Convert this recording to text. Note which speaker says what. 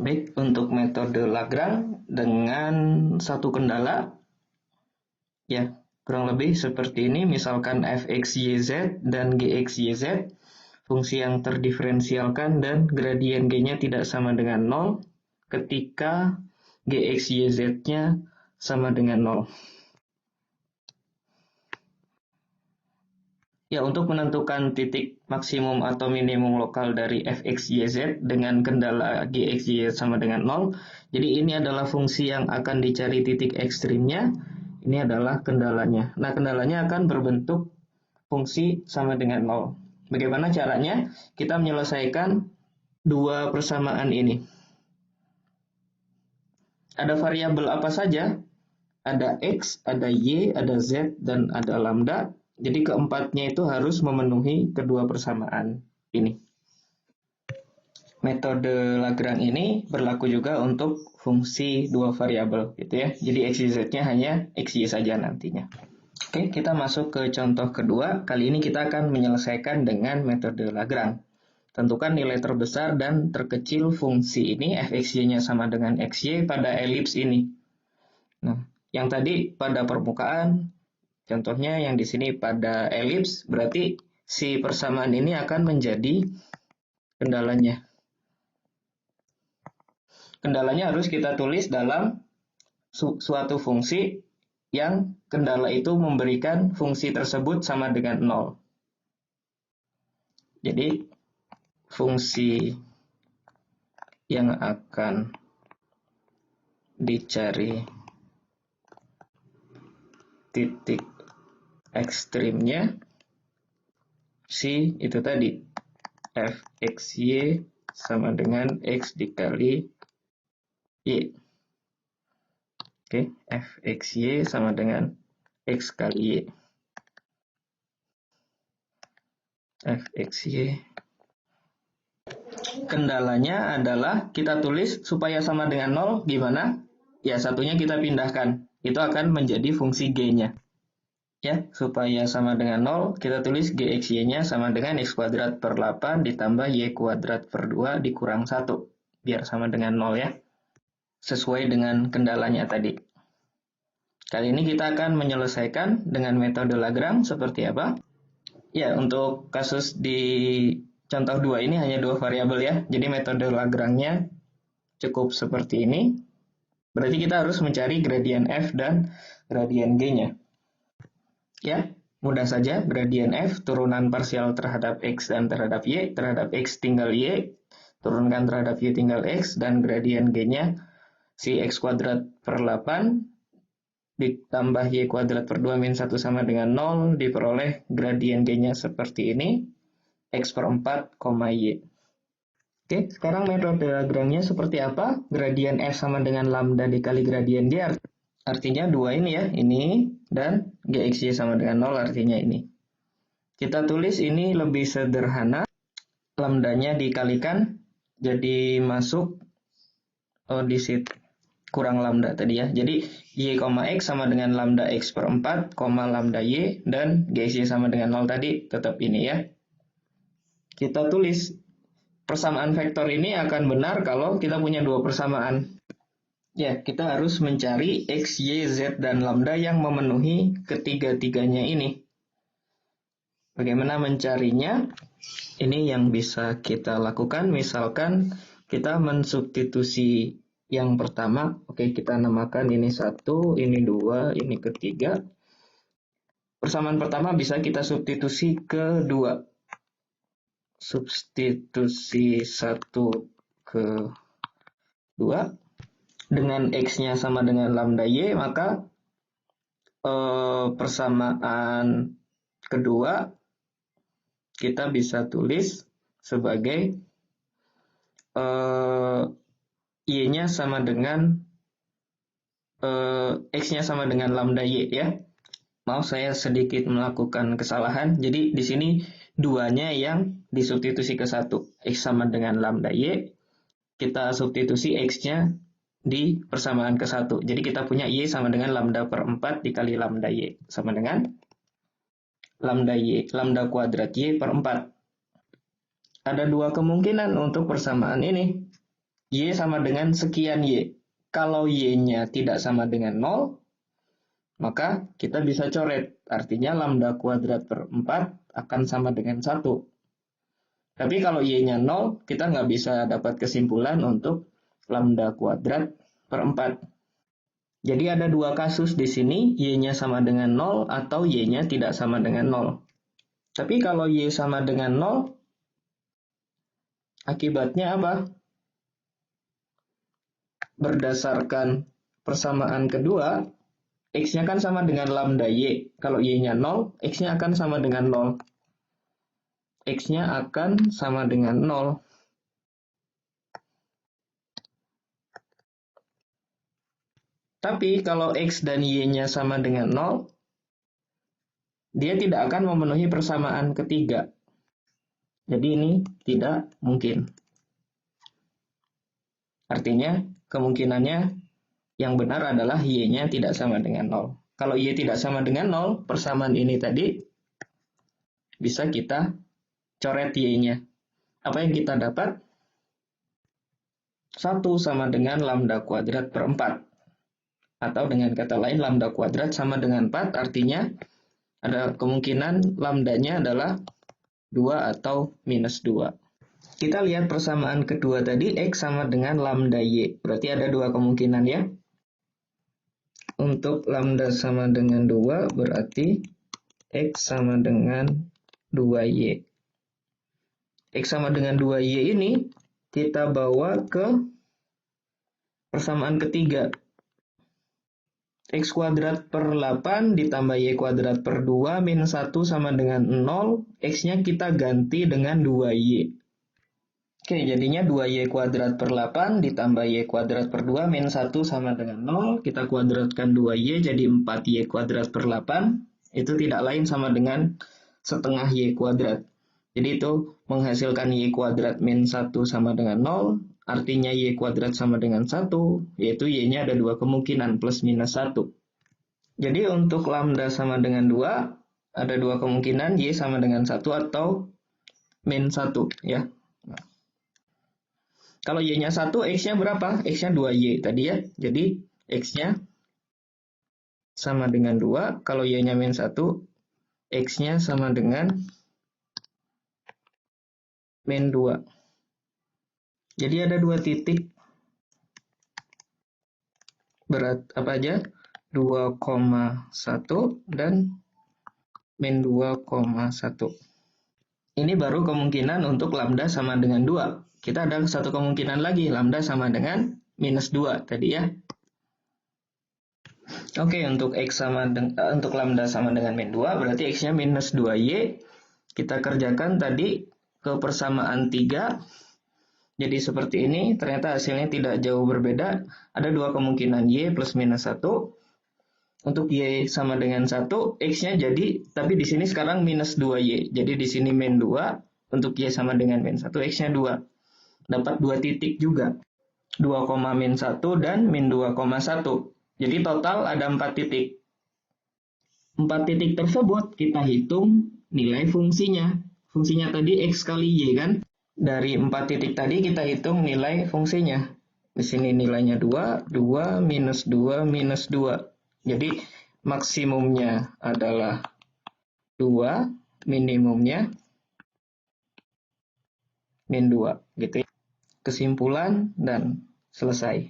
Speaker 1: Baik, untuk metode Lagrange dengan satu kendala, ya kurang lebih seperti ini. Misalkan fx,yz dan gx,yz, fungsi yang terdiferensialkan dan gradien g-nya tidak sama dengan 0 ketika gx,yz-nya sama dengan 0. Ya, untuk menentukan titik maksimum atau minimum lokal dari fx,yz dengan kendala gx,y sama dengan 0. Jadi ini adalah fungsi yang akan dicari titik ekstrimnya. Ini adalah kendalanya. Nah, kendalanya akan berbentuk fungsi sama dengan 0. Bagaimana caranya? Kita menyelesaikan dua persamaan ini. Ada variabel apa saja? Ada x, ada y, ada z, dan ada lambda. Jadi keempatnya itu harus memenuhi kedua persamaan ini. Metode Lagrange ini berlaku juga untuk fungsi dua variabel gitu ya. Jadi x, y, z-nya hanya x, y saja nantinya. Oke, kita masuk ke contoh kedua. Kali ini kita akan menyelesaikan dengan metode Lagrange. Tentukan nilai terbesar dan terkecil fungsi ini fxy-nya sama dengan xy pada elips ini. Nah, yang tadi pada permukaan, contohnya yang di sini pada elips, berarti si persamaan ini akan menjadi kendalanya. Kendalanya harus kita tulis dalam suatu fungsi yang kendala itu memberikan fungsi tersebut sama dengan 0. Jadi, fungsi yang akan dicari titik ekstrimnya si itu tadi fxy sama dengan x dikali y. Oke, fxy sama dengan x kali y. Fxy. Kendalanya adalah kita tulis supaya sama dengan 0 gimana? Ya, satunya kita pindahkan. Itu akan menjadi fungsi g-nya. Ya, supaya sama dengan 0, kita tulis gxy-nya sama dengan x kuadrat per 8 ditambah y kuadrat per 2 dikurang 1. Biar sama dengan 0 ya. Sesuai dengan kendalanya tadi. Kali ini kita akan menyelesaikan dengan metode Lagrange seperti apa? Ya, untuk kasus di contoh 2 ini hanya dua variabel ya. Jadi metode Lagrange-nya cukup seperti ini. Berarti kita harus mencari gradien f dan gradien g-nya. Ya, mudah saja. Gradien f turunan parsial terhadap x dan terhadap y, terhadap x tinggal y, turunkan terhadap y tinggal x, dan gradien g-nya si x kuadrat per 8 ditambah y kuadrat per 2 min 1 sama dengan 0, diperoleh gradien g-nya seperti ini, x per 4, y. Oke, sekarang metode Lagrange-nya seperti apa? Gradien f sama dengan lambda dikali gradien g, artinya 2 ini ya, ini, dan gxy sama dengan 0 artinya ini. Kita tulis ini lebih sederhana, lambdanya dikalikan, jadi masuk di situ kurang lambda tadi ya. Jadi y, x sama dengan lambda x per 4, lambda y, dan gxy sama dengan 0 tadi tetap ini ya. Kita tulis persamaan vektor ini akan benar kalau kita punya dua persamaan. Ya, kita harus mencari x, y, z, dan lambda yang memenuhi ketiga-tiganya ini. Bagaimana mencarinya? Ini yang bisa kita lakukan. Misalkan kita mensubstitusi yang pertama. Oke, kita namakan ini 1, ini 2, ini ketiga. Persamaan pertama bisa kita substitusi ke 2. Substitusi 1 ke 2. Dengan x-nya sama dengan lambda y, maka persamaan kedua kita bisa tulis sebagai y-nya sama dengan x-nya sama dengan lambda y ya. Maaf, saya sedikit melakukan kesalahan. Jadi di sini duanya yang disubstitusi ke 1. X sama dengan lambda y. Kita substitusi x-nya di persamaan ke 1. Jadi kita punya y sama dengan lambda per 4 dikali lambda y sama dengan lambda kuadrat y per 4. Ada dua kemungkinan untuk persamaan ini. Y sama dengan sekian Y. Kalau Y-nya tidak sama dengan 0, maka kita bisa coret. Artinya lambda kuadrat per 4 akan sama dengan 1. Tapi kalau Y-nya 0, kita nggak bisa dapat kesimpulan untuk lambda kuadrat per 4. Jadi ada dua kasus di sini, Y-nya sama dengan 0 atau Y-nya tidak sama dengan 0. Tapi kalau Y sama dengan 0, akibatnya apa? Berdasarkan persamaan kedua, X-nya kan sama dengan lambda Y. Kalau Y-nya 0, X-nya akan sama dengan 0. X-nya akan sama dengan 0. Tapi kalau X dan Y-nya sama dengan 0, dia tidak akan memenuhi persamaan ketiga. Jadi ini tidak mungkin. Artinya, kemungkinannya yang benar adalah Y-nya tidak sama dengan 0. Kalau Y tidak sama dengan 0, persamaan ini tadi bisa kita coret Y-nya. Apa yang kita dapat? 1 sama dengan lambda kuadrat per 4. Atau dengan kata lain, lambda kuadrat sama dengan 4, artinya ada kemungkinan lambdanya adalah 2 atau minus 2. Kita lihat persamaan kedua tadi, X sama dengan lambda Y. Berarti ada dua kemungkinan ya. Untuk lambda sama dengan 2, berarti X sama dengan 2Y. X sama dengan 2Y ini kita bawa ke persamaan ketiga. X kuadrat per 8 ditambah Y kuadrat per 2 min 1 sama dengan 0. X-nya kita ganti dengan 2Y. Oke, jadinya 2Y kuadrat per 8 ditambah Y kuadrat per 2 min 1 sama dengan 0. Kita kuadratkan 2Y jadi 4Y kuadrat per 8. Itu tidak lain sama dengan setengah Y kuadrat. Jadi itu menghasilkan Y kuadrat min 1 sama dengan 0. Artinya Y kuadrat sama dengan 1. Yaitu Y-nya ada dua kemungkinan, plus minus 1. Jadi untuk lambda sama dengan 2, ada dua kemungkinan, Y sama dengan 1 atau min 1 ya. Kalau Y-nya 1, X-nya berapa? X-nya 2Y tadi ya. Jadi X-nya sama dengan 2. Kalau Y-nya min 1, X-nya sama dengan min 2. Jadi ada dua titik. Berat apa aja? 2,1 dan min 2,1. Ini baru kemungkinan untuk lambda sama dengan 2. Kita ada satu kemungkinan lagi, lambda sama dengan minus 2 tadi ya. Oke, untuk untuk lambda sama dengan min 2, berarti X-nya minus 2Y. Kita kerjakan tadi ke persamaan 3. Jadi seperti ini, ternyata hasilnya tidak jauh berbeda. Ada dua kemungkinan Y plus minus 1. Untuk Y sama dengan 1, X-nya jadi, tapi di sini sekarang minus 2Y. Jadi di sini min 2, untuk Y sama dengan min 1, X-nya 2. Dapat dua titik juga. 2, min 1 dan min 2,1. Jadi total ada 4 titik. 4 titik tersebut kita hitung nilai fungsinya. Fungsinya tadi X kali Y kan? Dari 4 titik tadi kita hitung nilai fungsinya. Di sini nilainya 2, 2 minus 2 minus 2. Jadi maksimumnya adalah 2, minimumnya min 2 gitu ya. Kesimpulan dan selesai.